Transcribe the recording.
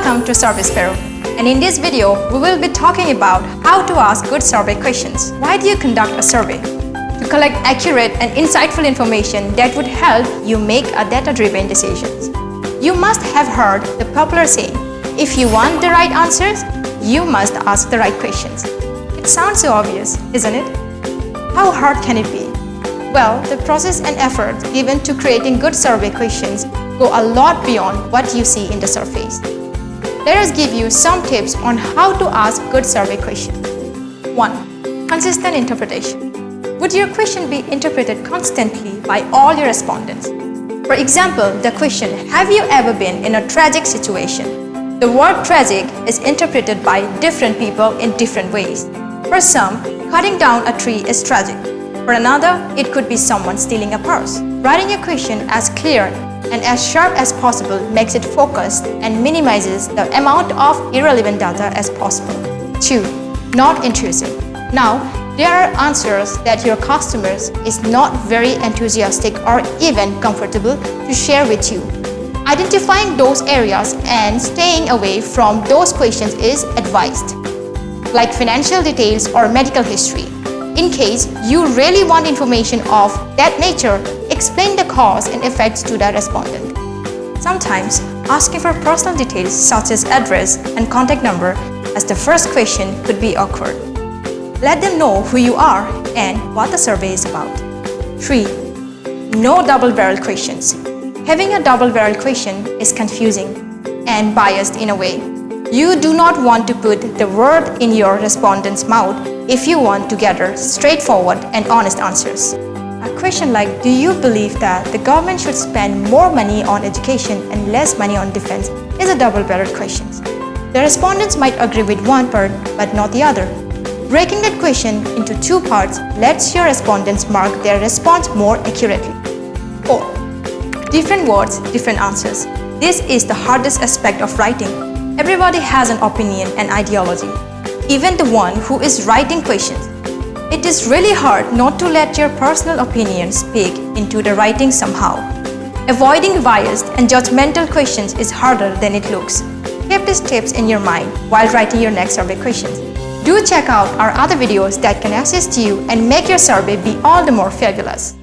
Welcome to Survey Sparrow, and in this video, we will be talking about how to ask good survey questions. Why do you conduct a survey? To collect accurate and insightful information that would help you make a data-driven decisions. You must have heard the popular saying, if you want the right answers, you must ask the right questions. It sounds so obvious, isn't it? How hard can it be? Well, the process and effort given to creating good survey questions go a lot beyond what you see in the surface. Let us give you some tips on how to ask good survey questions. 1. Consistent interpretation. Would your question be interpreted constantly by all your respondents? For example, the question, have you ever been in a tragic situation? The word tragic is interpreted by different people in different ways. For some, cutting down a tree is tragic. For another, it could be someone stealing a purse. Writing your question as clear and as sharp as possible makes it focused and minimizes the amount of irrelevant data as possible. 2. Not intrusive. Now, there are answers that your customers is not very enthusiastic or even comfortable to share with you. Identifying those areas and staying away from those questions is advised, like financial details or medical history. In case you really want information of that nature, explain the cause and effects to the respondent. Sometimes, asking for personal details such as address and contact number as the first question could be awkward. Let them know who you are and what the survey is about. 3. No double-barrel questions. Having a double-barrel question is confusing and biased in a way. You do not want to put the word in your respondent's mouth if you want to gather straightforward and honest answers. A question like, do you believe that the government should spend more money on education and less money on defense is a double-barreled question. The respondents might agree with one part but not the other. Breaking that question into two parts lets your respondents mark their response more accurately. 4. Different words, different answers. This is the hardest aspect of writing. Everybody has an opinion and ideology, even the one who is writing questions. It is really hard not to let your personal opinion speak into the writing somehow. Avoiding biased and judgmental questions is harder than it looks. Keep these tips in your mind while writing your next survey questions. Do check out our other videos that can assist you and make your survey be all the more fabulous.